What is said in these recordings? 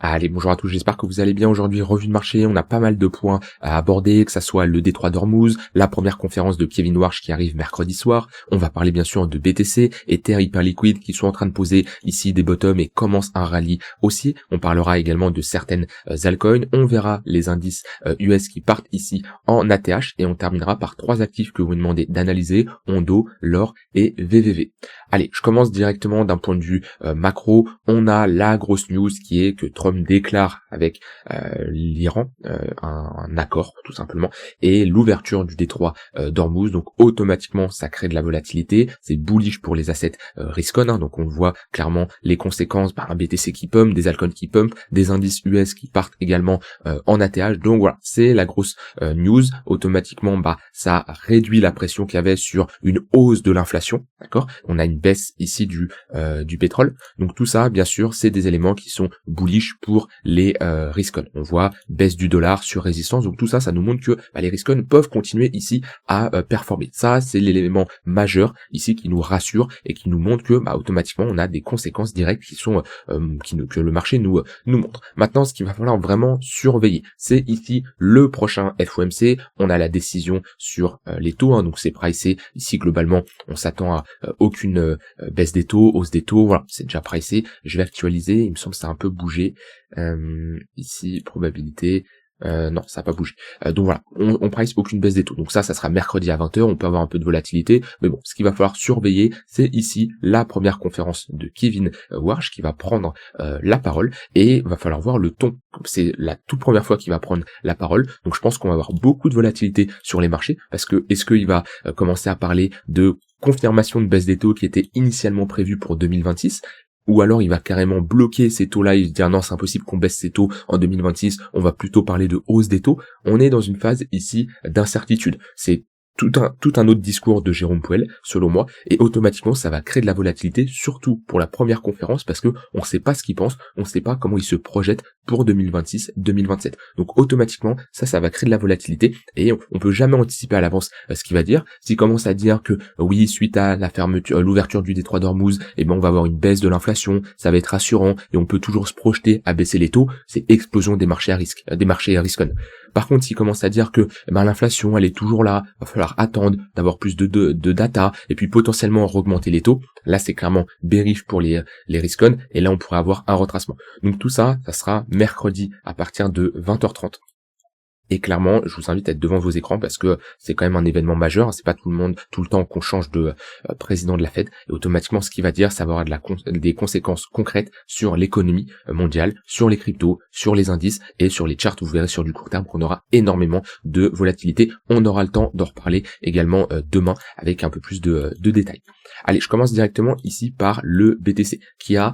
Allez, bonjour à tous, j'espère que vous allez bien aujourd'hui. Revue de marché, on a pas mal de points à aborder, que ça soit le Détroit d'Ormuz, la première conférence de Kevin Warsh qui arrive mercredi soir. On va parler bien sûr de BTC, Ether, Hyperliquid qui sont en train de poser ici des bottoms et commencent un rallye aussi. On parlera également de certaines altcoins. On verra les indices US qui partent ici en ATH et on terminera par trois actifs que vous demandez d'analyser, Ondo, l'or et VVV. Allez, je commence directement d'un point de vue macro. On a la grosse news qui est que Trump déclare avec l'Iran un accord tout simplement et l'ouverture du détroit d'Ormuz. Donc automatiquement ça crée de la volatilité, c'est bullish pour les assets risk on, hein. Donc on voit clairement les conséquences, un BTC qui pump, des altcoins qui pump, des indices US qui partent également en ATH. Donc voilà, c'est la grosse news. Automatiquement ça réduit la pression qu'il y avait sur une hausse de l'inflation, d'accord. On a une baisse ici du pétrole. Donc tout ça bien sûr c'est des éléments qui sont bullish pour les risk-on. On voit baisse du dollar sur résistance, donc tout ça, ça nous montre que les risk-on peuvent continuer ici à performer. Ça, c'est l'élément majeur ici qui nous rassure et qui nous montre que automatiquement on a des conséquences directes qui sont que le marché nous montre. Maintenant, ce qu'il va falloir vraiment surveiller, c'est ici le prochain FOMC. On a la décision sur les taux, hein, donc c'est pricé ici globalement. On s'attend à aucune baisse des taux, hausse des taux. Voilà, c'est déjà pricé. Je vais actualiser. Il me semble que ça a un peu bougé. Ici, probabilité, non, ça n'a pas bougé. Donc voilà, on price aucune baisse des taux. Donc ça sera mercredi à 20h, on peut avoir un peu de volatilité, mais bon, ce qu'il va falloir surveiller, c'est ici la première conférence de Kevin Warsh qui va prendre la parole, et va falloir voir le ton. C'est la toute première fois qu'il va prendre la parole, donc je pense qu'on va avoir beaucoup de volatilité sur les marchés, parce que est-ce qu'il va commencer à parler de confirmation de baisse des taux qui était initialement prévue pour 2026, ou alors il va carrément bloquer ces taux-là et se dire non, c'est impossible qu'on baisse ces taux en 2026, on va plutôt parler de hausse des taux. On est dans une phase ici d'incertitude. C'est tout un autre discours de Jérôme Powell, selon moi, et automatiquement ça va créer de la volatilité, surtout pour la première conférence, parce que on sait pas ce qu'il pense, on sait pas comment il se projette pour 2026-2027. Donc automatiquement, ça va créer de la volatilité, et on peut jamais anticiper à l'avance ce qu'il va dire. S'il commence à dire que oui, suite à la fermeture, l'ouverture du détroit d'Ormuz, on va avoir une baisse de l'inflation, ça va être rassurant, et on peut toujours se projeter à baisser les taux, c'est explosion des marchés à risque, des marchés à risk-on. Par contre, s'il commence à dire que l'inflation, elle est toujours là, va falloir attendre d'avoir plus de data, et puis potentiellement augmenter les taux, là c'est clairement bearish pour les risk-on, et là on pourrait avoir un retracement. Donc tout ça, ça sera mercredi à partir de 20h30. Et clairement, je vous invite à être devant vos écrans parce que c'est quand même un événement majeur. C'est pas tout le temps qu'on change de président de la Fed. Et automatiquement, ce qu'il va dire, ça va avoir des conséquences concrètes sur l'économie mondiale, sur les cryptos, sur les indices et sur les charts. Vous verrez sur du court terme qu'on aura énormément de volatilité. On aura le temps d'en reparler également demain avec un peu plus de détails. Allez, je commence directement ici par le BTC qui a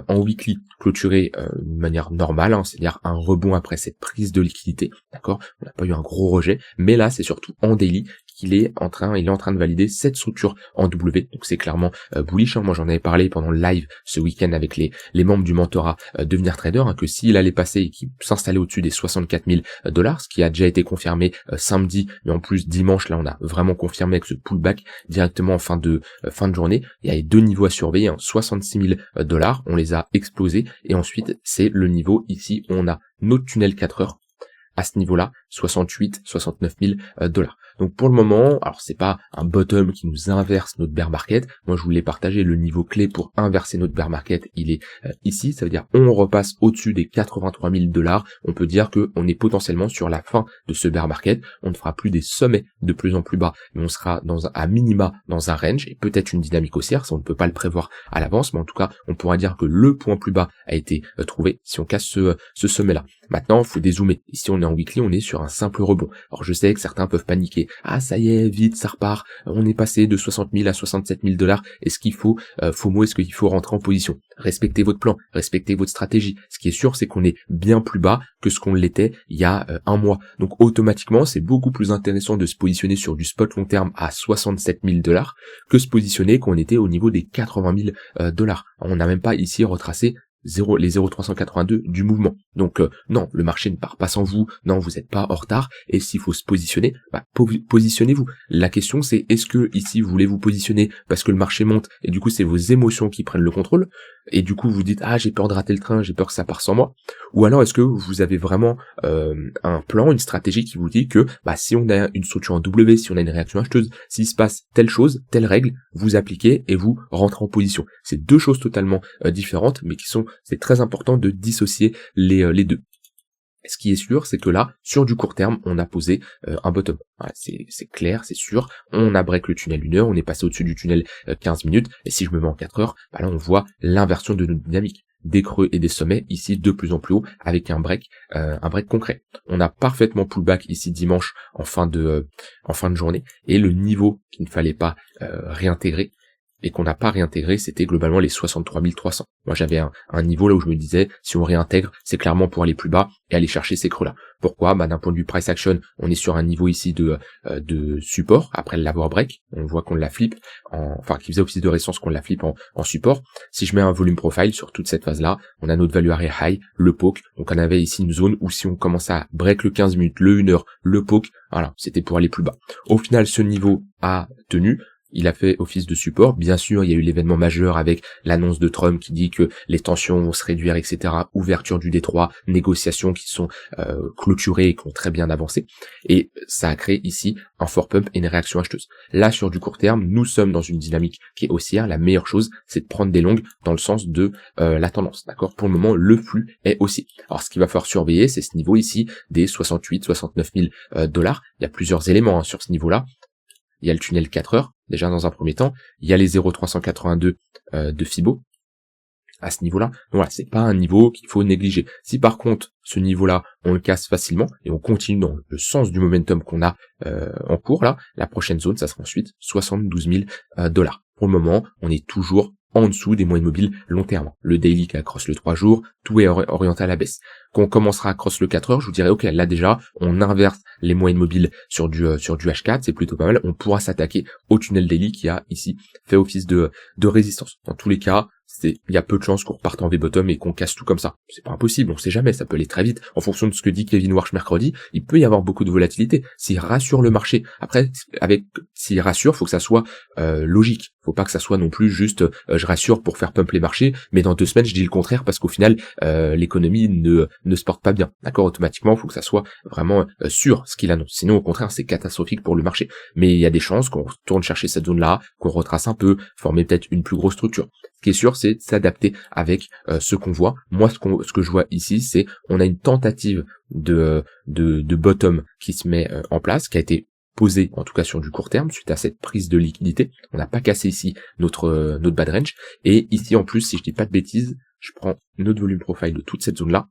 en weekly clôturé de manière normale, hein, c'est-à-dire un rebond après cette prise de liquidité, d'accord. On n'a pas eu un gros rejet, mais là c'est surtout en daily qu'il est en train de valider cette structure en W, donc c'est clairement bullish, hein. Moi j'en avais parlé pendant le live ce week-end avec les membres du mentorat Devenir Trader, hein, que s'il allait passer et qu'il s'installait au-dessus des 64 000 $, ce qui a déjà été confirmé samedi, mais en plus dimanche, là on a vraiment confirmé avec ce pullback directement en fin de journée. Il y a deux niveaux à surveiller, hein, 66 000 $, on les a explosés, et ensuite c'est le niveau ici où on a notre tunnel 4 heures à ce niveau-là, 69 000 $. Donc pour le moment, alors c'est pas un bottom qui nous inverse notre bear market. Moi je voulais partager le niveau clé pour inverser notre bear market. Il est ici, ça veut dire on repasse au-dessus des 83 000 $. On peut dire que on est potentiellement sur la fin de ce bear market. On ne fera plus des sommets de plus en plus bas, mais on sera à minima dans un range et peut-être une dynamique haussière. Ça on ne peut pas le prévoir à l'avance, mais en tout cas on pourra dire que le point plus bas a été trouvé si on casse ce sommet-là. Maintenant, il faut dézoomer. Ici, on est en weekly, on est sur un simple rebond. Alors, je sais que certains peuvent paniquer. Ah, ça y est, vite, ça repart. On est passé de 60 000 à 67 000 $. Est-ce qu'il faut, FOMO, est-ce qu'il faut rentrer en position? Respectez votre plan, respectez votre stratégie. Ce qui est sûr, c'est qu'on est bien plus bas que ce qu'on l'était il y a un mois. Donc, automatiquement, c'est beaucoup plus intéressant de se positionner sur du spot long terme à 67 000 $ que se positionner quand on était au niveau des 80 000 $. On n'a même pas ici retracé les 0,382 du mouvement. Donc non, le marché ne part pas sans vous, non, vous n'êtes pas en retard, et s'il faut se positionner, positionnez-vous. La question c'est, est-ce que ici vous voulez vous positionner parce que le marché monte, et du coup c'est vos émotions qui prennent le contrôle, et du coup vous dites ah j'ai peur de rater le train, j'ai peur que ça parte sans moi, ou alors est-ce que vous avez vraiment un plan, une stratégie qui vous dit que si on a une structure en W, si on a une réaction acheteuse, s'il se passe telle chose, telle règle, vous appliquez et vous rentrez en position. C'est deux choses totalement différentes, mais c'est très important de dissocier les deux. Ce qui est sûr, c'est que là, sur du court terme, on a posé un bottom. Voilà, c'est clair, c'est sûr. On a break le tunnel 1 heure, on est passé au-dessus du tunnel 15 minutes, et si je me mets en 4 heures, là on voit l'inversion de notre dynamique. Des creux et des sommets, ici de plus en plus haut, avec un break concret. On a parfaitement pullback ici dimanche en fin de journée, et le niveau qu'il ne fallait pas réintégrer, et qu'on n'a pas réintégré, c'était globalement les 63 300. Moi j'avais un niveau là où je me disais, si on réintègre, c'est clairement pour aller plus bas et aller chercher ces creux là. Pourquoi ? D'un point de vue price action, on est sur un niveau ici de support, après l'avoir break, on voit qu'on la flip, qui faisait office de résistance, qu'on la flip en support. Si je mets un volume profile sur toute cette phase là, on a notre value area high, le poke, donc on avait ici une zone où si on commençait à break le 15 minutes, le 1 heure, le poke, voilà, c'était pour aller plus bas. Au final, ce niveau a tenu. Il a fait office de support. Bien sûr, il y a eu l'événement majeur avec l'annonce de Trump qui dit que les tensions vont se réduire, etc. Ouverture du détroit, négociations qui sont clôturées et qui ont très bien avancé. Et ça a créé ici un fort pump et une réaction acheteuse. Là, sur du court terme, nous sommes dans une dynamique qui est haussière. La meilleure chose, c'est de prendre des longues dans le sens de la tendance. D'accord ? Pour le moment, le flux est haussier. Alors, ce qu'il va falloir surveiller, c'est ce niveau ici des 68, 69 000 dollars. Il y a plusieurs éléments sur ce niveau-là. Il y a le tunnel 4 heures, déjà dans un premier temps. Il y a les 0,382 de Fibo à ce niveau-là. Donc voilà, c'est pas un niveau qu'il faut négliger. Si par contre, ce niveau-là, on le casse facilement et on continue dans le sens du momentum qu'on a en cours, là, la prochaine zone, ça sera ensuite 72 000 dollars. Pour le moment, on est toujours en dessous des moyennes mobiles long terme. Le daily qui accroche le 3 jours, tout est orienté à la baisse. Quand on commencera à cross le 4 heures, je vous dirais, ok, là déjà, on inverse les moyennes mobiles sur du H4, c'est plutôt pas mal. On pourra s'attaquer au tunnel daily qui a ici fait office de résistance. Dans tous les cas, il y a peu de chances qu'on reparte en V-bottom et qu'on casse tout comme ça. C'est pas impossible, on sait jamais, ça peut aller très vite. En fonction de ce que dit Kevin Warsh mercredi, il peut y avoir beaucoup de volatilité. S'il rassure le marché, après, s'il rassure, faut que ça soit logique. Faut pas que ça soit non plus juste je rassure pour faire pump les marchés, mais dans 2 semaines je dis le contraire parce qu'au final l'économie ne se porte pas bien. D'accord, automatiquement il faut que ça soit vraiment sûr ce qu'il annonce. Sinon au contraire c'est catastrophique pour le marché. Mais il y a des chances qu'on retourne chercher cette zone-là, qu'on retrace un peu, former peut-être une plus grosse structure. Ce qui est sûr c'est de s'adapter avec ce qu'on voit. Moi ce que je vois ici c'est on a une tentative de bottom qui se met en place, qui a été posé, en tout cas sur du court terme, suite à cette prise de liquidité. On n'a pas cassé ici notre bad range. Et ici, en plus, si je dis pas de bêtises, je prends notre volume profile de toute cette zone-là,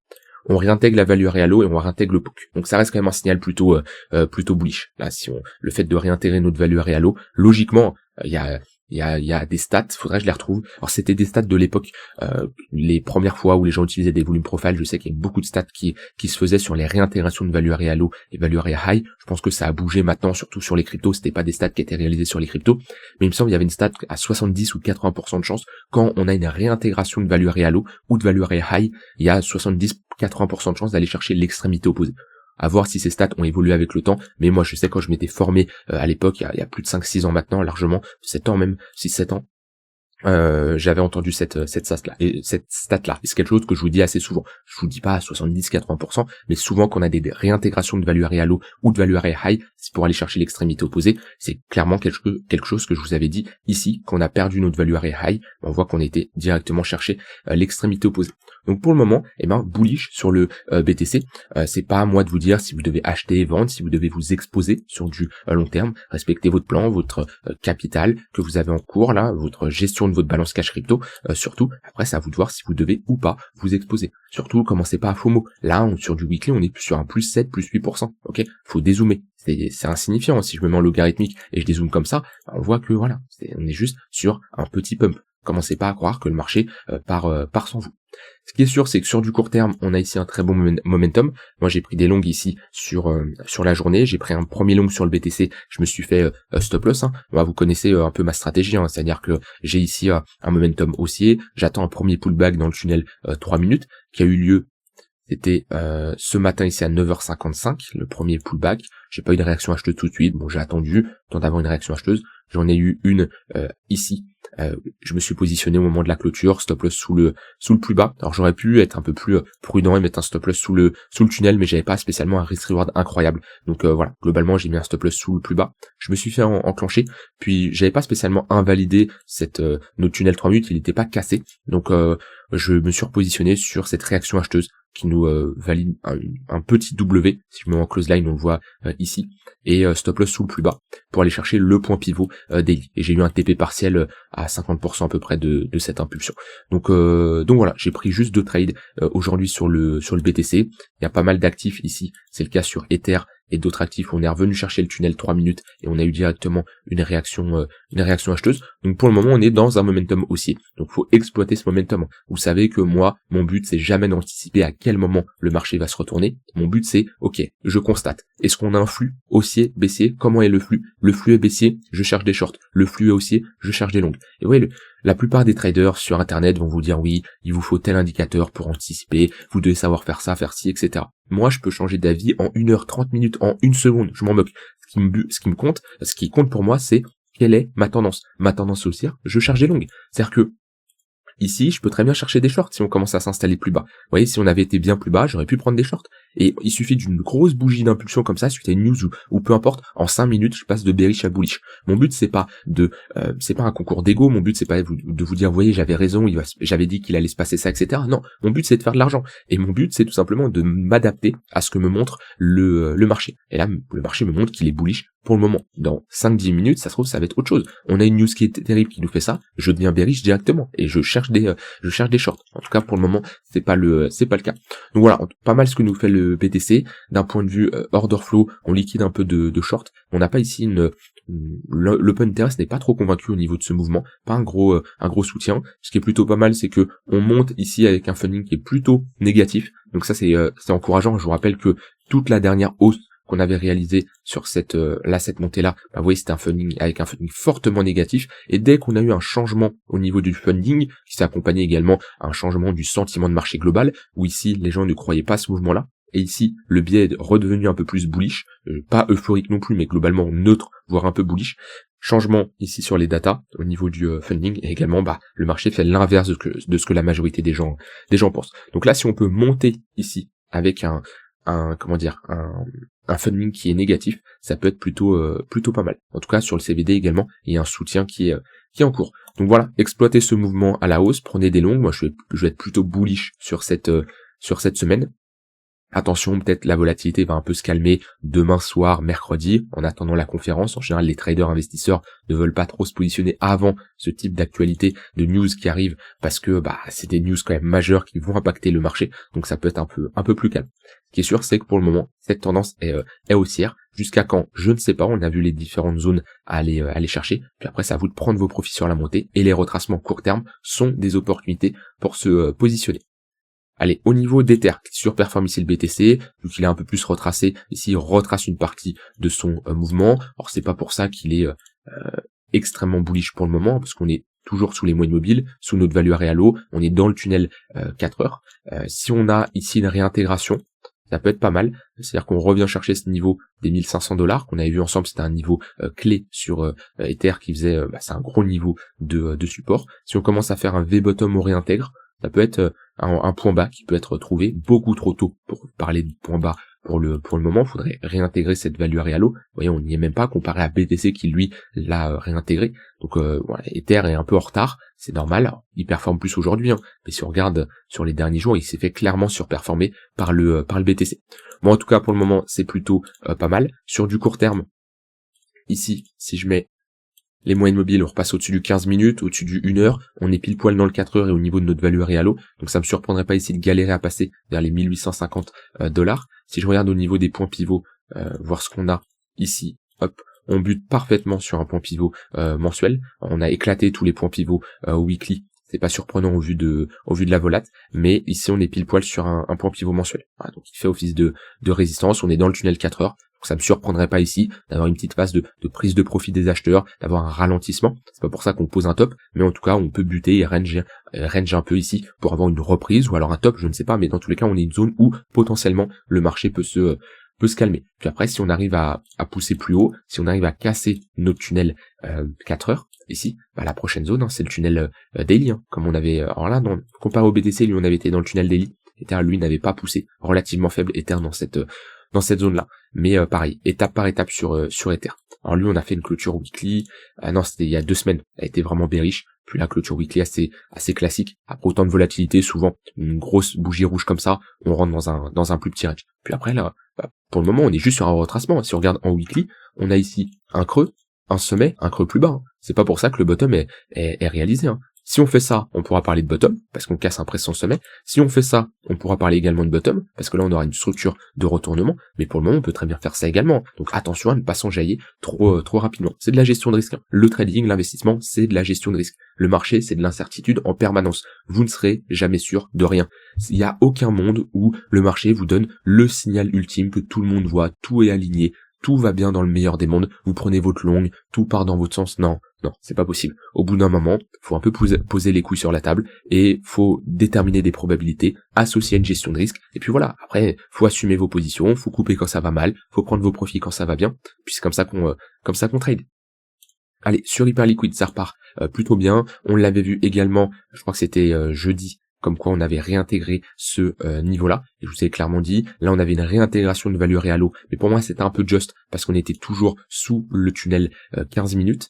on réintègre la value area low et on réintègre le poke. Donc ça reste quand même un signal plutôt bullish. Là, le fait de réintégrer notre value area low, logiquement, il y a des stats, faudrait que je les retrouve. Alors c'était des stats de l'époque, les premières fois où les gens utilisaient des volumes profile, je sais qu'il y a beaucoup de stats qui se faisaient sur les réintégrations de value area low et value area high. Je pense que ça a bougé maintenant, surtout sur les cryptos, c'était pas des stats qui étaient réalisés sur les cryptos, mais il me semble qu'il y avait une stat à 70 ou 80% de chance quand on a une réintégration de value area low ou de value area high, il y a 70-80% de chance d'aller chercher l'extrémité opposée. À voir si ces stats ont évolué avec le temps, mais moi je sais quand je m'étais formé à l'époque, il y a plus de 5-6 ans maintenant, largement, 7 ans même, 6-7 ans, j'avais entendu cette stat là, et c'est quelque chose que je vous dis assez souvent. Je vous dis pas à 70-80%, mais souvent qu'on a des réintégrations de value area low ou de value area high, c'est pour aller chercher l'extrémité opposée. C'est clairement quelque chose que je vous avais dit ici, qu'on a perdu notre value area high, on voit qu'on était directement chercher l'extrémité opposée. Donc pour le moment, bullish sur le BTC. C'est pas à moi de vous dire si vous devez acheter et vendre, si vous devez vous exposer sur du long terme. Respectez votre plan, votre capital que vous avez en cours là, votre gestion de votre balance cash crypto. Surtout, après c'est à vous de voir si vous devez ou pas vous exposer. Surtout, commencez pas à FOMO. Là, sur du weekly, on est sur un plus 7, plus 8%. Ok, faut dézoomer. C'est insignifiant. Si je me mets en logarithmique et je dézoome comme ça, on voit que voilà, on est juste sur un petit pump. Commencez pas à croire que le marché part sans vous. Ce qui est sûr, c'est que sur du court terme, on a ici un très bon momentum. Moi, j'ai pris des longues ici sur la journée. J'ai pris un premier long sur le BTC. Je me suis fait stop loss. Vous connaissez un peu ma stratégie. C'est-à-dire que j'ai ici un momentum haussier. J'attends un premier pullback dans le tunnel 3 minutes qui a eu lieu. C'était ce matin ici à 9h55, le premier pullback. J'ai pas eu de réaction acheteuse tout de suite. Bon, j'ai attendu, temps d'avoir une réaction acheteuse. J'en ai eu une ici Je me suis positionné au moment de la clôture, stop loss sous le plus bas. Alors j'aurais pu être un peu plus prudent et mettre un stop loss sous le tunnel, mais j'avais pas spécialement un risk reward incroyable. Donc voilà, globalement j'ai mis un stop loss sous le plus bas. Je me suis fait enclencher, puis j'avais pas spécialement invalidé notre tunnel 3 minutes, il n'était pas cassé. Donc je me suis repositionné sur cette réaction acheteuse qui nous valide un petit W. Si je me mets en close line, on le voit ici, et stop loss sous le plus bas pour aller chercher le point pivot daily. Et j'ai eu un TP partiel à 50% à peu près de cette impulsion. Donc voilà, j'ai pris juste 2 trades aujourd'hui sur le BTC. Il y a pas mal d'actifs ici, c'est le cas sur Ether et d'autres actifs. On est revenu chercher le tunnel 3 minutes et on a eu directement une réaction acheteuse. Donc pour le moment, on est dans un momentum haussier. Donc faut exploiter ce momentum. Vous savez que moi, mon but c'est jamais d'anticiper à quel moment le marché va se retourner. Mon but c'est, ok, je constate. Est-ce qu'on a un flux haussier, baissier? Comment est le flux? Le flux est baissier, je cherche des shorts. Le flux est haussier, je cherche des longues. Et vous voyez, la plupart des traders sur internet vont vous dire oui, il vous faut tel indicateur pour anticiper, vous devez savoir faire ça, faire ci, etc. Moi, je peux changer d'avis en 1 heure, 30 minutes, en 1 seconde, je m'en moque. Ce qui compte pour moi, c'est quelle est ma tendance. Ma tendance haussière, je cherche des longues. C'est-à-dire que ici, je peux très bien chercher des shorts si on commence à s'installer plus bas. Vous voyez, si on avait été bien plus bas, j'aurais pu prendre des shorts. Et il suffit d'une grosse bougie d'impulsion comme ça, suite à une news ou peu importe, en 5 minutes, je passe de bearish à bullish. Mon but, c'est pas un concours d'ego. Mon but, c'est pas de vous dire, vous voyez, j'avais raison, j'avais dit qu'il allait se passer ça, etc. Non, mon but, c'est de faire de l'argent. Et mon but, c'est tout simplement de m'adapter à ce que me montre le marché. Et là, le marché me montre qu'il est bullish pour le moment. Dans 5-10 minutes, ça se trouve, ça va être autre chose. On a une news qui est terrible qui nous fait ça, je deviens bearish directement et je cherche des shorts. En tout cas, pour le moment, c'est pas le cas. Donc voilà, pas mal ce que nous fait le BTC. D'un point de vue order flow, on liquide un peu de short. On n'a pas ici l'open interest n'est pas trop convaincu au niveau de ce mouvement, pas un gros soutien. Ce qui est plutôt pas mal, c'est que on monte ici avec un funding qui est plutôt négatif. Donc ça c'est encourageant. Je vous rappelle que toute la dernière hausse qu'on avait réalisé sur cette montée-là, vous voyez, c'était un funding avec un funding fortement négatif, et dès qu'on a eu un changement au niveau du funding, qui s'est accompagné également à un changement du sentiment de marché global, où ici, les gens ne croyaient pas à ce mouvement-là, et ici, le biais est redevenu un peu plus bullish, pas euphorique non plus, mais globalement neutre, voire un peu bullish. Changement ici sur les datas, au niveau du funding, et également, le marché fait l'inverse de ce que la majorité des gens pensent. Donc là, si on peut monter ici, avec un funding qui est négatif, ça peut être plutôt pas mal. En tout cas, sur le CBD également, il y a un soutien qui est en cours. Donc voilà, exploitez ce mouvement à la hausse, prenez des longues. Moi, je vais être plutôt bullish sur cette semaine. Attention, peut-être la volatilité va un peu se calmer demain soir, mercredi, en attendant la conférence. En général, les traders investisseurs ne veulent pas trop se positionner avant ce type d'actualité, de news qui arrivent, parce que c'est des news quand même majeures qui vont impacter le marché, donc ça peut être un peu plus calme. Ce qui est sûr, c'est que pour le moment, cette tendance est haussière. Jusqu'à quand? Je ne sais pas, on a vu les différentes zones à aller chercher, puis après c'est à vous de prendre vos profits sur la montée, et les retracements court terme sont des opportunités pour se positionner. Allez, au niveau d'Ether, qui surperforme ici le BTC, vu qu'il est un peu plus retracé, ici il retrace une partie de son mouvement. Alors c'est pas pour ça qu'il est extrêmement bullish pour le moment, parce qu'on est toujours sous les moyennes mobiles, sous notre value réelle haut, on est dans le tunnel 4 heures. Si on a ici une réintégration, ça peut être pas mal, c'est-à-dire qu'on revient chercher ce niveau des $1 500 qu'on avait vu ensemble, c'était un niveau clé sur Ether qui faisait, c'est un gros niveau de support. Si on commence à faire un V-bottom au réintègre, ça peut être un point bas qui peut être trouvé beaucoup trop tôt pour parler de point bas pour le moment. Il faudrait réintégrer cette value à low. Vous voyez, on n'y est même pas comparé à BTC qui lui l'a réintégré. Donc voilà, Ether est un peu en retard, c'est normal. Alors, il performe plus aujourd'hui, mais si on regarde sur les derniers jours, il s'est fait clairement surperformer par le BTC. Bon, en tout cas pour le moment, c'est plutôt pas mal. Sur du court terme, ici, si je mets les moyennes mobiles, on repasse au-dessus du 15 minutes, au-dessus du 1 heure, on est pile poil dans le 4 heures et au niveau de notre value réelle haut, donc ça me surprendrait pas ici de galérer à passer vers les $1,850. Si je regarde au niveau des points pivots, voir ce qu'on a ici, hop, on bute parfaitement sur un point pivot mensuel, on a éclaté tous les points pivots weekly, c'est pas surprenant au vu de la volate, mais ici on est pile poil sur un point pivot mensuel. Voilà, donc il fait office de résistance, on est dans le tunnel 4 heures, donc ça me surprendrait pas ici d'avoir une petite phase de prise de profit des acheteurs, d'avoir un ralentissement. C'est pas pour ça qu'on pose un top, mais en tout cas on peut buter et range un peu ici pour avoir une reprise ou alors un top, je ne sais pas, mais dans tous les cas on est une zone où potentiellement le marché peut se calmer. Puis après, si on arrive à pousser plus haut, si on arrive à casser notre tunnel 4 heures, ici, bah, la prochaine zone, hein, c'est le tunnel daily, hein, comme on avait, alors là, comparé au BTC, lui, on avait été dans le tunnel daily, Ether, lui, n'avait pas poussé, relativement faible Ether dans cette zone-là. Mais pareil, étape par étape sur Ether. Alors lui, on a fait une clôture weekly, non, c'était il y a 2 semaines, elle a été vraiment bearish, puis la clôture weekly assez classique, après autant de volatilité, souvent, une grosse bougie rouge comme ça, on rentre dans un plus petit range. Puis après, là, bah, pour le moment, on est juste sur un retracement. Si on regarde en weekly, on a ici un creux, un sommet, un creux plus bas. Hein. C'est pas pour ça que le bottom est réalisé. Hein. Si on fait ça, on pourra parler de bottom, parce qu'on casse un précédent sommet. Si on fait ça, on pourra parler également de bottom, parce que là, on aura une structure de retournement. Mais pour le moment, on peut très bien faire ça également. Donc attention à ne pas s'enjailler trop rapidement. C'est de la gestion de risque. Hein. Le trading, l'investissement, c'est de la gestion de risque. Le marché, c'est de l'incertitude en permanence. Vous ne serez jamais sûr de rien. Il n'y a aucun monde où le marché vous donne le signal ultime que tout le monde voit, tout est aligné, tout va bien dans le meilleur des mondes, vous prenez votre longue, tout part dans votre sens. Non, c'est pas possible. Au bout d'un moment, faut un peu poser les couilles sur la table et faut déterminer des probabilités, associer à une gestion de risque. Et puis voilà, après, faut assumer vos positions, faut couper quand ça va mal, faut prendre vos profits quand ça va bien. Puis c'est comme ça qu'on trade. Allez, sur Hyperliquid, ça repart plutôt bien. On l'avait vu également, je crois que c'était jeudi, comme quoi on avait réintégré ce niveau-là. Et je vous ai clairement dit, là on avait une réintégration de value réalo. Mais pour moi c'était un peu just, parce qu'on était toujours sous le tunnel 15 minutes,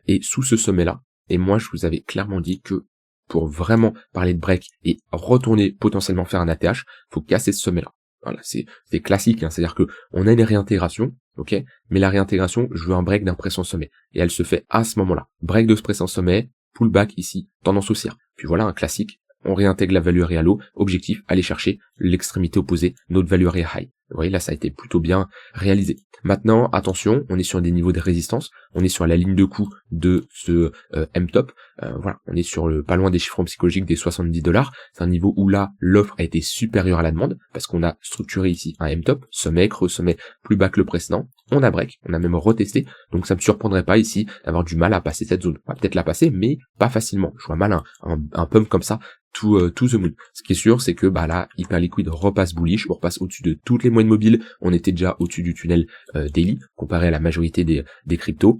et sous ce sommet-là. Et moi je vous avais clairement dit que pour vraiment parler de break et retourner potentiellement faire un ATH, faut casser ce sommet-là. Voilà, c'est classique, hein, c'est-à-dire que on a une réintégration, ok, mais la réintégration, je veux un break d'un précédent sommet, et elle se fait à ce moment-là. Break de ce précédent sommet, pullback ici, tendance haussière. Puis voilà, un classique, on réintègre la value réalo, objectif, aller chercher l'extrémité opposée, notre value réa high. Vous voyez, là, ça a été plutôt bien réalisé. Maintenant, attention, on est sur des niveaux de résistance, on est sur la ligne de coup de ce M-top, voilà, on est sur pas loin des chiffres psychologiques des $70. C'est un niveau où là, l'offre a été supérieure à la demande, parce qu'on a structuré ici un M-top, sommet, creux, sommet, plus bas que le précédent, on a break, on a même retesté, donc ça me surprendrait pas ici d'avoir du mal à passer cette zone. On va peut-être la passer, mais pas facilement. Je vois mal un pump comme ça, to the moon. Ce qui est sûr, c'est que bah là, Hyperliquid repasse bullish, on repasse au-dessus de toutes les moyennes mobiles, on était déjà au-dessus du tunnel daily, comparé à la majorité des cryptos,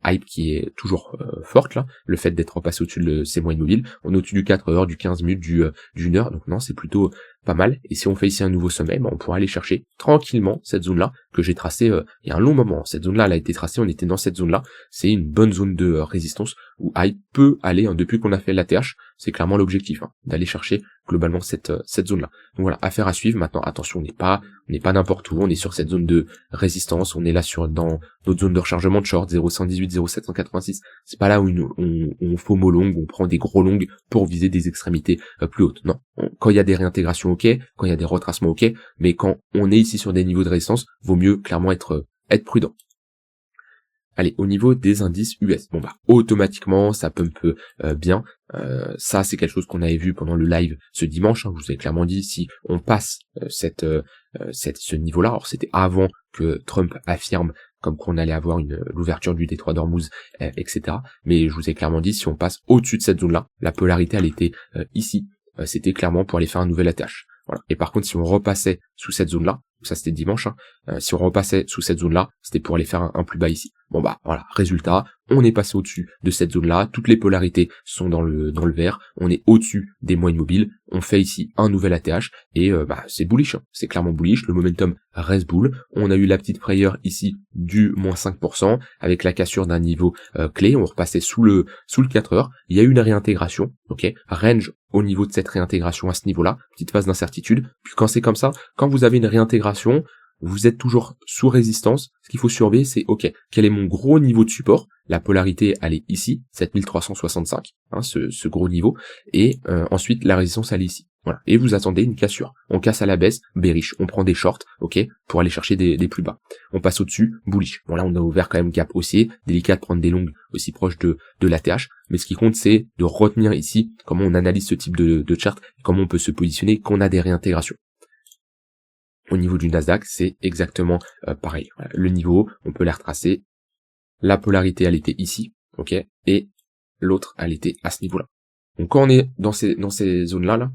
hype qui est toujours forte là, le fait d'être repassé au-dessus de ces moyennes mobiles, on est au-dessus du 4 heures, du 15 minutes, du 1 heure, donc non, c'est plutôt pas mal, et si on fait ici un nouveau sommet, bah on pourra aller chercher tranquillement cette zone-là, que j'ai tracée il y a un long moment. Cette zone-là, elle a été tracée, on était dans cette zone-là, c'est une bonne zone de résistance, où hype peut aller, hein, depuis qu'on a fait l'ATH, c'est clairement l'objectif, hein, d'aller chercher globalement cette zone-là. Donc voilà, affaire à suivre. Maintenant, attention, on n'est pas n'importe où, on est sur cette zone de résistance, on est là dans notre zone de rechargement de short, 0,118, 0,786. C'est pas là où on FOMO long, on prend des gros longs pour viser des extrémités plus hautes. Non, quand il y a des réintégrations, ok, quand il y a des retracements, ok, mais quand on est ici sur des niveaux de résistance, vaut mieux clairement être prudent. Allez, au niveau des indices US, bon bah automatiquement ça pump bien. Ça c'est quelque chose qu'on avait vu pendant le live ce dimanche. Hein, je vous ai clairement dit, si on passe ce niveau-là, alors c'était avant que Trump affirme comme qu'on allait avoir l'ouverture du détroit d'Ormuz, etc. Mais je vous ai clairement dit, si on passe au-dessus de cette zone-là, la polarité elle était ici. C'était clairement pour aller faire un nouvel ATH. Voilà. Et par contre, si on repassait sous cette zone-là, ça c'était dimanche, hein, si on repassait sous cette zone-là, c'était pour aller faire un plus bas ici. Bon bah voilà, résultat, on est passé au-dessus de cette zone-là, toutes les polarités sont dans le vert, on est au-dessus des moyennes mobiles, on fait ici un nouvel ATH, et bah c'est bullish, hein, c'est clairement bullish, le momentum reste bull, on a eu la petite frayeur ici du moins 5%, avec la cassure d'un niveau clé, on repassait sous le 4 heures, il y a eu une réintégration, ok, range au niveau de cette réintégration à ce niveau-là, petite phase d'incertitude, puis quand c'est comme ça, quand vous avez une réintégration, vous êtes toujours sous résistance, ce qu'il faut surveiller c'est, ok, quel est mon gros niveau de support, la polarité elle est ici, 7365, hein, ce gros niveau, et ensuite la résistance elle est ici, voilà, et vous attendez une cassure, on casse à la baisse, bearish, on prend des shorts, ok, pour aller chercher des plus bas, on passe au-dessus, bullish, bon là on a ouvert quand même gap haussier, délicat de prendre des longues aussi proches de l'ATH, mais ce qui compte c'est de retenir ici comment on analyse ce type de chart, comment on peut se positionner quand on a des réintégrations. Au niveau du Nasdaq, c'est exactement pareil. Voilà, le niveau, on peut les retracer. La polarité, elle était ici, ok, et l'autre, elle était à ce niveau-là. Donc quand on est dans ces zones-là,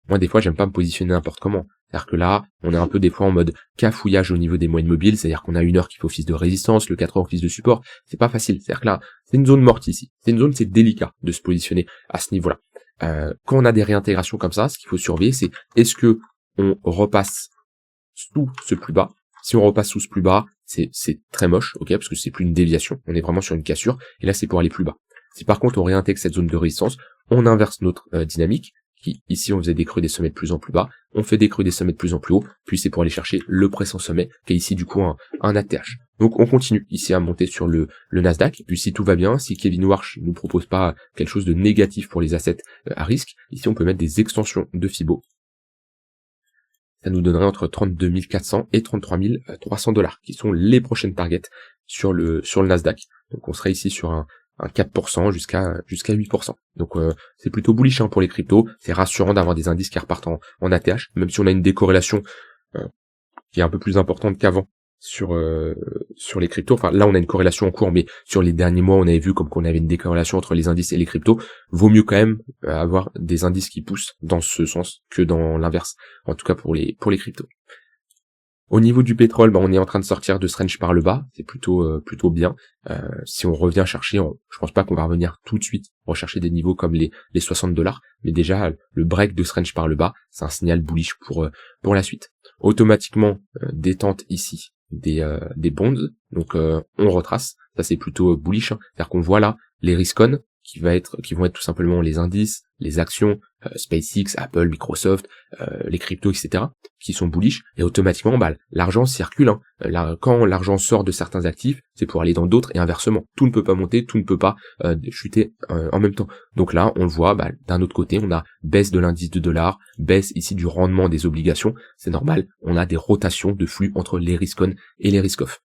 moi des fois, j'aime pas me positionner n'importe comment. C'est-à-dire que là, on est un peu des fois en mode cafouillage au niveau des moyennes mobiles, c'est-à-dire qu'on a 1 heure qui fait office de résistance, le 4 heures office de support, c'est pas facile. C'est-à-dire que là, c'est une zone morte ici. C'est une zone, c'est délicat de se positionner à ce niveau-là. Quand on a des réintégrations comme ça, ce qu'il faut surveiller, c'est est-ce que on repasse sous ce plus bas. Si on repasse sous ce plus bas, c'est très moche, ok, parce que c'est plus une déviation, on est vraiment sur une cassure, et là c'est pour aller plus bas. Si par contre on réintègre cette zone de résistance, on inverse notre dynamique, qui ici on faisait des creux des sommets de plus en plus bas, on fait des creux des sommets de plus en plus haut, puis c'est pour aller chercher le pressant sommet, qui est ici du coup un ATH. Donc on continue ici à monter sur le Nasdaq, et puis si tout va bien, si Kevin Warsh nous propose pas quelque chose de négatif pour les assets à risque, ici on peut mettre des extensions de Fibo. Ça nous donnerait entre 32 400 et 33 300 $, qui sont les prochaines targets sur le Nasdaq. Donc on serait ici sur un 4% jusqu'à 8%. Donc c'est plutôt bullish pour les cryptos. C'est rassurant d'avoir des indices qui repartent en ATH, même si on a une décorrélation qui est un peu plus importante qu'avant sur les cryptos. Enfin là on a une corrélation en cours, mais sur les derniers mois on avait vu comme qu'on avait une décorrélation entre les indices et les cryptos. Vaut mieux quand même avoir des indices qui poussent dans ce sens que dans l'inverse, en tout cas pour les cryptos. Au niveau du pétrole, on est en train de sortir de ce range par le bas, c'est plutôt bien. Si on revient chercher, je pense pas qu'on va revenir tout de suite rechercher des niveaux comme les 60 $, mais déjà le break de ce range par le bas, c'est un signal bullish pour la suite. Automatiquement détente ici des bonds, donc on retrace, ça c'est plutôt bullish, c'est-à-dire qu'on voit là les risk-on qui vont être tout simplement les indices, les actions, SpaceX, Apple, Microsoft, les cryptos, etc., qui sont bullish, et automatiquement, l'argent circule. Quand l'argent sort de certains actifs, c'est pour aller dans d'autres, et inversement. Tout ne peut pas monter, tout ne peut pas chuter en même temps. Donc là, on le voit, d'un autre côté, on a baisse de l'indice de dollars, baisse ici du rendement des obligations, c'est normal, on a des rotations de flux entre les risk-on et les risk-off.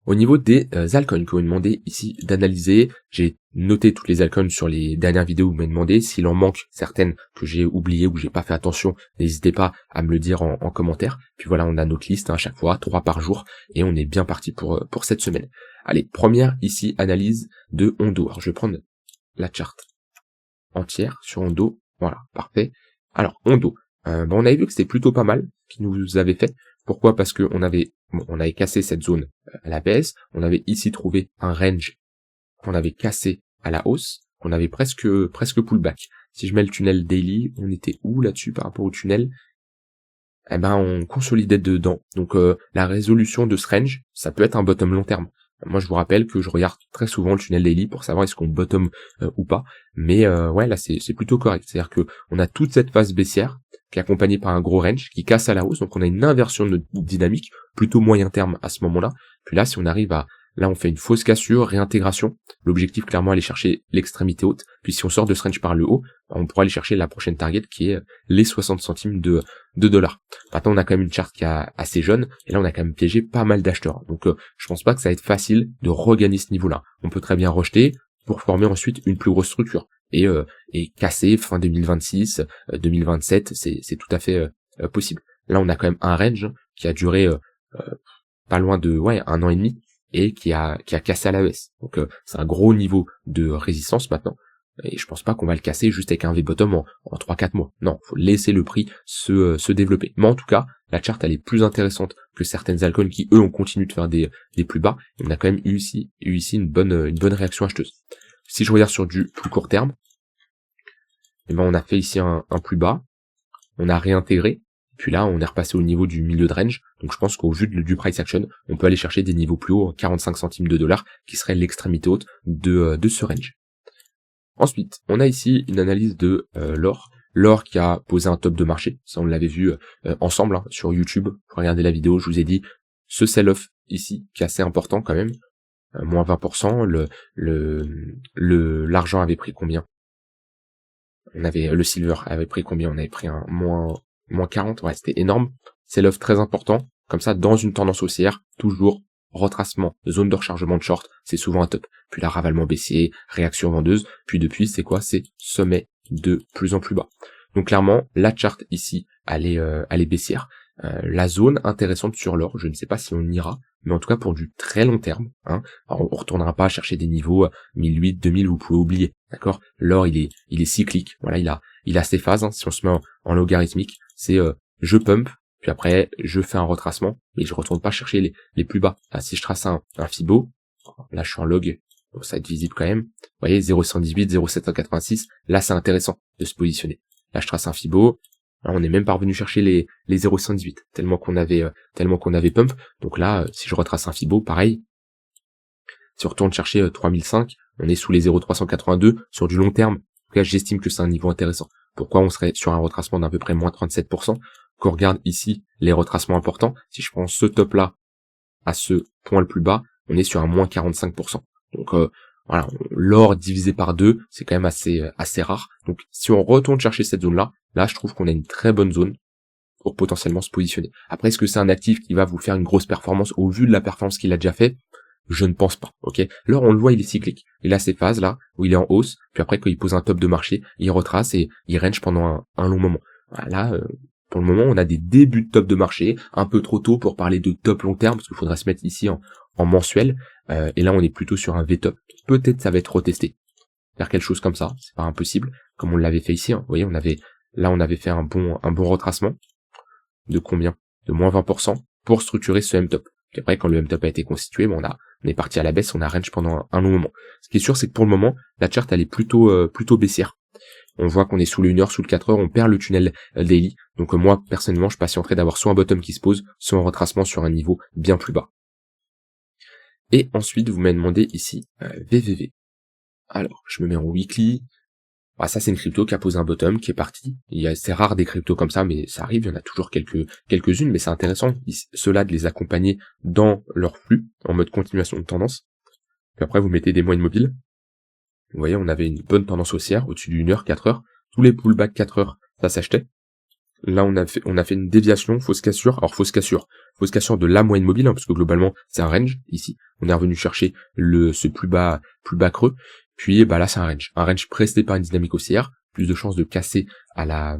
Au niveau des altcoins que vous m'avez demandé ici d'analyser, j'ai noté toutes les altcoins sur les dernières vidéos où vous m'avez demandé. S'il en manque certaines que j'ai oubliées ou que j'ai pas fait attention, n'hésitez pas à me le dire en commentaire. Puis voilà, on a notre liste à chaque fois, 3 par jour, et on est bien parti pour cette semaine. Allez, première ici, analyse de Ondo. Alors je vais prendre la charte entière sur Ondo. Voilà, parfait. Alors Ondo, on avait vu que c'était plutôt pas mal ce qu'il nous avait fait. Pourquoi? Parce que on avait cassé cette zone à la baisse, on avait ici trouvé un range qu'on avait cassé à la hausse, on avait presque pullback. Si je mets le tunnel daily, on était où là-dessus par rapport au tunnel? On consolidait dedans. Donc la résolution de ce range, ça peut être un bottom long terme. Moi je vous rappelle que je regarde très souvent le tunnel daily pour savoir est-ce qu'on bottom ou pas. Mais ouais, là c'est plutôt correct. C'est-à-dire que on a toute cette phase baissière qui est accompagné par un gros range qui casse à la hausse, donc on a une inversion de notre dynamique, plutôt moyen terme à ce moment-là. Puis là, si on arrive là on fait une fausse cassure, réintégration, l'objectif clairement aller chercher l'extrémité haute, puis si on sort de ce range par le haut, on pourra aller chercher la prochaine target qui est les 60 centimes de dollars. Maintenant on a quand même une charte qui est assez jeune, et là on a quand même piégé pas mal d'acheteurs. Donc je pense pas que ça va être facile de regagner ce niveau-là. On peut très bien rejeter pour former ensuite une plus grosse structure. Et casser fin 2026, 2027, c'est tout à fait possible. Là, on a quand même un range qui a duré pas loin de 1 an et demi et qui a cassé à la baisse. Donc c'est un gros niveau de résistance maintenant. Et je pense pas qu'on va le casser juste avec un V-bottom en 3-4 mois. Non, faut laisser le prix se développer. Mais en tout cas, la charte elle est plus intéressante que certaines altcoins qui eux ont continué de faire des plus bas. Et on a quand même eu ici une bonne réaction acheteuse. Si je regarde sur du plus court terme, on a fait ici un plus bas, on a réintégré, puis là on est repassé au niveau du milieu de range, donc je pense qu'au vu du price action, on peut aller chercher des niveaux plus hauts, 45 centimes de dollars, qui serait l'extrémité haute de ce range. Ensuite, on a ici une analyse de l'or qui a posé un top de marché, ça on l'avait vu ensemble sur YouTube, pour regarder la vidéo, je vous ai dit, ce sell-off ici, qui est assez important quand même, moins 20%, l'argent avait pris combien? Le silver avait pris combien? On avait pris un moins 40, ouais, c'était énorme. C'est l'offre très important. Comme ça, dans une tendance haussière, toujours retracement, zone de rechargement de short, c'est souvent un top. Puis là, ravalement baissier, réaction vendeuse. Puis depuis, c'est quoi? C'est sommet de plus en plus bas. Donc clairement, la charte ici, elle est baissière. La zone intéressante sur l'or, je ne sais pas si on ira, mais en tout cas pour du très long terme, alors on retournera pas chercher des niveaux 1008, 2000, vous pouvez oublier, d'accord? L'or il est cyclique, voilà, il a ses phases, si on se met en logarithmique, c'est je pump, puis après je fais un retracement, mais je retourne pas chercher les plus bas. Là, si je trace un Fibo, là je suis en log, bon, ça va être visible quand même. Vous voyez, 0,118, 0,786, là c'est intéressant de se positionner. Là je trace un Fibo, là, on n'est même pas revenu chercher les 0,118, tellement qu'on avait pump. Donc là, si je retrace un Fibo, pareil, si on retourne chercher 3005, on est sous les 0,382 sur du long terme. En tout cas, j'estime que c'est un niveau intéressant. Pourquoi on serait sur un retracement d'à peu près moins 37%? Qu'on regarde ici les retracements importants, si je prends ce top là à ce point le plus bas, on est sur un moins 45%. Donc voilà, l'or divisé par 2, c'est quand même assez rare. Donc si on retourne chercher cette zone là je trouve qu'on a une très bonne zone pour potentiellement se positionner. Après, est-ce que c'est un actif qui va vous faire une grosse performance au vu de la performance qu'il a déjà fait? Je ne pense pas, ok. L'or, on le voit, il est cyclique. Il a ces phases là où il est en hausse, puis après quand il pose un top de marché, il retrace et il range pendant un long moment. Voilà, pour le moment, on a des débuts de top de marché, un peu trop tôt pour parler de top long terme, parce qu'il faudrait se mettre ici en mensuel. Et là, on est plutôt sur un V-top. Peut-être ça va être retesté. Faire quelque chose comme ça, c'est pas impossible, comme on l'avait fait ici. Vous voyez, on avait fait un bon retracement. De combien? De moins 20% pour structurer ce M-top. Puis après, quand le M-top a été constitué, on est parti à la baisse, on a range pendant un long moment. Ce qui est sûr, c'est que pour le moment, la chart, elle est plutôt baissière. On voit qu'on est sous le 1 heure, sous le 4 heures, on perd le tunnel daily. Donc moi, personnellement, je patienterais d'avoir soit un bottom qui se pose, soit un retracement sur un niveau bien plus bas. Et ensuite, vous m'avez demandé ici VVV. Alors, je me mets en weekly. Ah, ça, c'est une crypto qui a posé un bottom, qui est parti. C'est rare des cryptos comme ça, mais ça arrive, il y en a toujours quelques-unes, mais c'est intéressant, ceux-là, de les accompagner dans leur flux, en mode continuation de tendance. Puis après, vous mettez des moyennes mobiles. Vous voyez, on avait une bonne tendance haussière, au-dessus d'une heure, 4 heures. Tous les pullbacks 4 heures, ça s'achetait. Là, on a fait une déviation, fausse cassure. Alors, fausse cassure de la moyenne mobile, parce que globalement, c'est un range, ici. On est revenu chercher ce plus bas creux. Puis là c'est un range précédé par une dynamique haussière, plus de chances de casser à la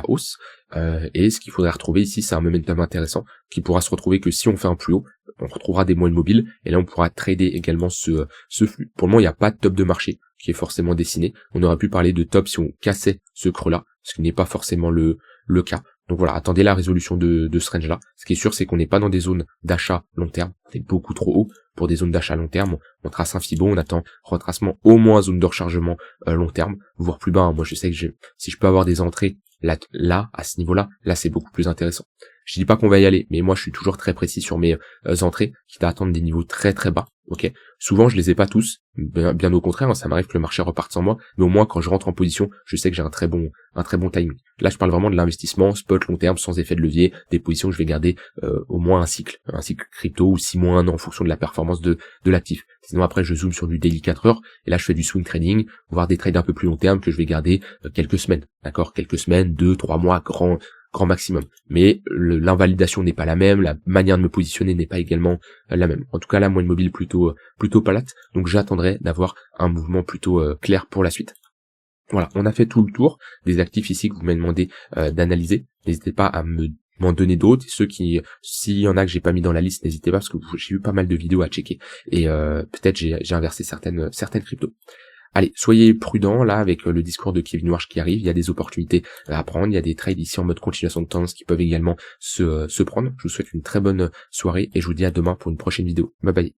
hausse. Et ce qu'il faudrait retrouver ici, c'est un momentum intéressant qui pourra se retrouver que si on fait un plus haut, on retrouvera des moyennes mobiles et là on pourra trader également ce flux. Pour le moment, il n'y a pas de top de marché qui est forcément dessiné. On aurait pu parler de top si on cassait ce creux-là, ce qui n'est pas forcément le cas. Donc voilà, attendez la résolution de ce range-là. Ce qui est sûr, c'est qu'on n'est pas dans des zones d'achat long terme. C'est beaucoup trop haut pour des zones d'achat long terme. On trace un Fibo, on attend retracement au moins zone de rechargement long terme, voire plus bas. Moi, je sais que si je peux avoir des entrées là à ce niveau-là, là c'est beaucoup plus intéressant. Je dis pas qu'on va y aller, mais moi je suis toujours très précis sur mes entrées, quitte à attendre des niveaux très très bas. Ok. Souvent je les ai pas tous, bien au contraire, ça m'arrive que le marché reparte sans moi, mais au moins quand je rentre en position, je sais que j'ai un très bon timing. Là je parle vraiment de l'investissement spot long terme sans effet de levier, des positions que je vais garder au moins un cycle crypto ou 6 mois, 1 an en fonction de la performance de l'actif. Sinon après je zoome sur du daily 4 heures et là je fais du swing trading, voire des trades un peu plus long terme que je vais garder quelques semaines, d'accord, quelques semaines, 2, 3 mois, grand maximum. Mais l'invalidation n'est pas la même, la manière de me positionner n'est pas également la même. En tout cas, là, moyenne mobile plutôt palate, donc j'attendrai d'avoir un mouvement plutôt clair pour la suite. Voilà, on a fait tout le tour des actifs ici que vous m'avez demandé d'analyser. N'hésitez pas à m'en donner d'autres. Et ceux s'il y en a que j'ai pas mis dans la liste, n'hésitez pas parce que j'ai eu pas mal de vidéos à checker. Et peut-être j'ai inversé certaines cryptos. Allez, soyez prudents là avec le discours de Kevin Warsh qui arrive, il y a des opportunités à prendre, il y a des trades ici en mode continuation de tendance qui peuvent également se prendre. Je vous souhaite une très bonne soirée et je vous dis à demain pour une prochaine vidéo. Bye bye.